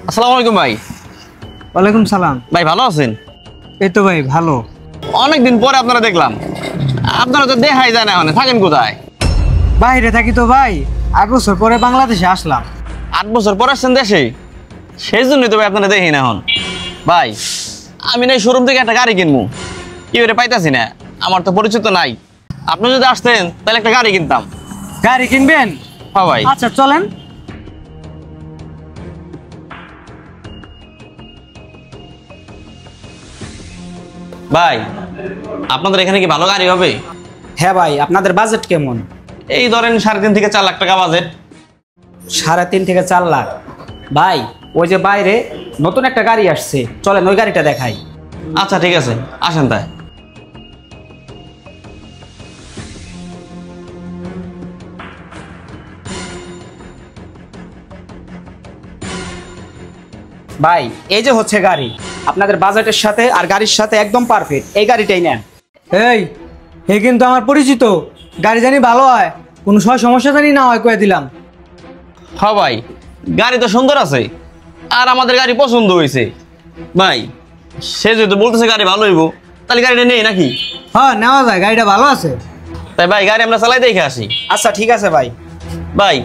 আসসালামু আলাইকুম ভাই। ওয়ালাইকুম সালাম। ভাই ভালো আছেন? এই তো ভাই ভালো। অনেকদিন পরে আপনারা দেখলাম, আপনারা তো দেখাই যায় না, মানে থাকেন কোথায়? বাইরে থাকি তো ভাই, 8 বছর পরে বাংলাদেশে আসলাম। 8 বছর পর আসছেন দেশে, সেই জন্যই তো ভাই আপনারা দেখি না এখন। ভাই আমি না শোরুম থেকে একটা গাড়ি কিনবো, কি করে পাইতাছি না, আমার তো পরিচিত নাই। আপনি যদি আসতেন তাহলে একটা গাড়ি কিনতাম। গাড়ি কিনবেন? হ্যাঁ ভাই। আচ্ছা চলেন। ভাই আপনাদের এখানে কি ভালো গাড়ি হবে? হ্যাঁ ভাই, আপনাদের বাজেট কেমন? এই ধরেন 3.5 থেকে 4 লাখ টাকা বাজেট। 3.5 থেকে 4 লাখ? ভাই ওই যে বাইরে নতুন একটা গাড়ি আসছে, চলেন ওই গাড়িটা দেখাই। আচ্ছা ঠিক আছে, আসেন তাই। ভাই এই যে হচ্ছে গাড়ি, আপনাদের বাজেটের সাথে আর গাড়ির সাথে একদম পারফেক্ট, এই গাড়িটাই নেন। এই কিন্তু আমার পরিচিত, গাড়ি জানি ভালো হয়, কোনো সমস্যা জানি না হয়, কয়ে দিলাম। হ্যাঁ ভাই, গাড়ি তো সুন্দর আছে আর আমাদের গাড়ি পছন্দ হয়েছে। ভাই সে যেহেতু বলতেছে গাড়ি ভালো হইব, তাহলে গাড়িটা নেই নাকি? হ্যাঁ নেওয়া যায়, গাড়িটা ভালো আছে। তাই ভাই গাড়ি আমরা চালাই দেখে আসি। আচ্ছা ঠিক আছে ভাই। ভাই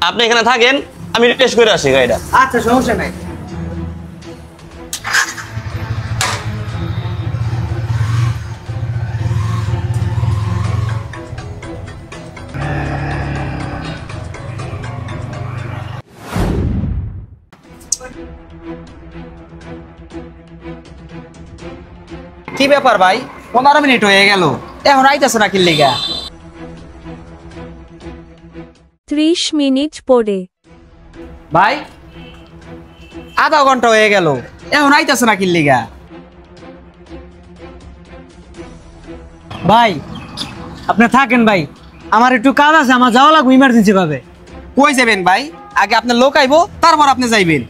আপনি এখানে থাকেন, আমি টেস্ট করে আসি গাড়িটা। আচ্ছা সমস্যা নাই। কি ব্যাপার ভাই, 15 মিনিট হয়ে গেল, এখন আইতেছে না কিল লিগা? 30 মিনিট পরে। ভাই আধা ঘন্টা হয়ে গেল, এখন আইতেছে না কিল লিগা? ভাই আপনি থাকেন ভাই, আমার একটু কাজ আছে, আমার যাওয়া লাগবে ইমার্জেন্সি ভাবে। কই যাবেন ভাই? আগে আপনার লোক আইবো, তারপর আপনি যাইবেন।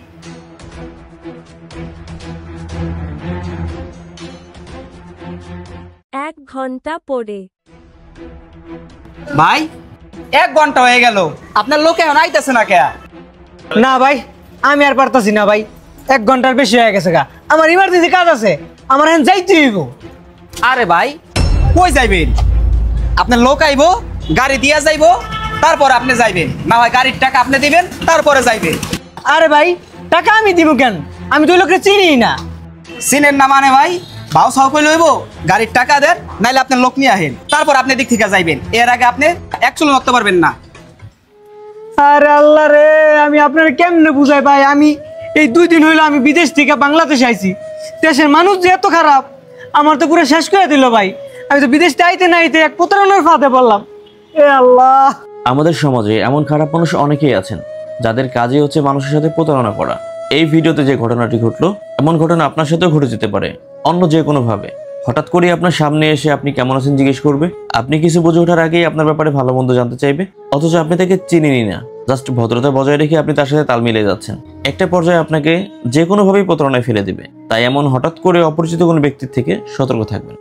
এক ঘন্টা পরে। ভাই 1 ঘন্টা হয়ে গেল, আপনার লোক এখন আইতেছে না কে? না ভাই আমি আর পারতাছি না ভাই, 1 ঘন্টার বেশি হয়ে গেছে গা, আমার ইমার্জেন্সি কাজ আছে, আমার এখন যাইতে হইব। আরে ভাই কই যাইবেন? আপনার লোক আইবো, গাড়ি দিয়া যাইবো, তারপর আপনি যাইবেন, না হয় গাড়ির টাকা আপনি দিবেন, তারপরে যাইবেন। আরে ভাই টাকা আমি দিব কেন, আমি তো ওই লোককে চিনি না। চিনেন না মানে ভাই, ভাও সাউ কই লইবো, গাড়ির টাকা দেন, নাইলে আপনার লোক নিয়ে আহেন, তারপর আপনি দিক থেকে যাইবেন। এর আগে আপনি এক চুলো নড়তে পারবেন না। আরে আল্লাহ রে, আমি আপনার কেমনে বুঝাই ভাই, আমি এই 2 দিন হইলো আমি বিদেশ থেকে বাংলাদেশে আইছি, দেশের মানুষ যে এত খারাপ, আমার তো পুরো শেষ করে দিল ভাই। আমি তো বিদেশ আইতে না আইতে এক প্রতারণার ফাঁদে পড়লাম। এ আল্লাহ। আমাদের সমাজে এমন খারাপ মানুষ অনেকেই আছেন যাদের কাজই হচ্ছে মানুষের সাথে প্রতারণা করা। এই ভিডিওতে যে ঘটনাটি ঘটলো, এমন ঘটনা আপনার সাথেও ঘটে যেতে পারে অন্য যে কোনো ভাবে। হঠাৎ করে আপনার সামনে এসে আপনি কেমন আছেন জিজ্ঞেস করবে, আপনি কিছু বুঝে ওঠার আগেই আপনার ব্যাপারে ভালো মন্দ জানতে চাইবে, অথচ আপনি তাকে চিনেনই না। জাস্ট ভদ্রতা বজায় রেখে আপনি তার সাথে তাল মিলিয়ে যাচ্ছেন, একটা পর্যায়ে আপনাকে যে কোনোভাবেই প্রতারণায় ফেলে দিবে। তাই এমন হঠাৎ করে অপরিচিত কোনো ব্যক্তির থেকে সতর্ক থাকবেন।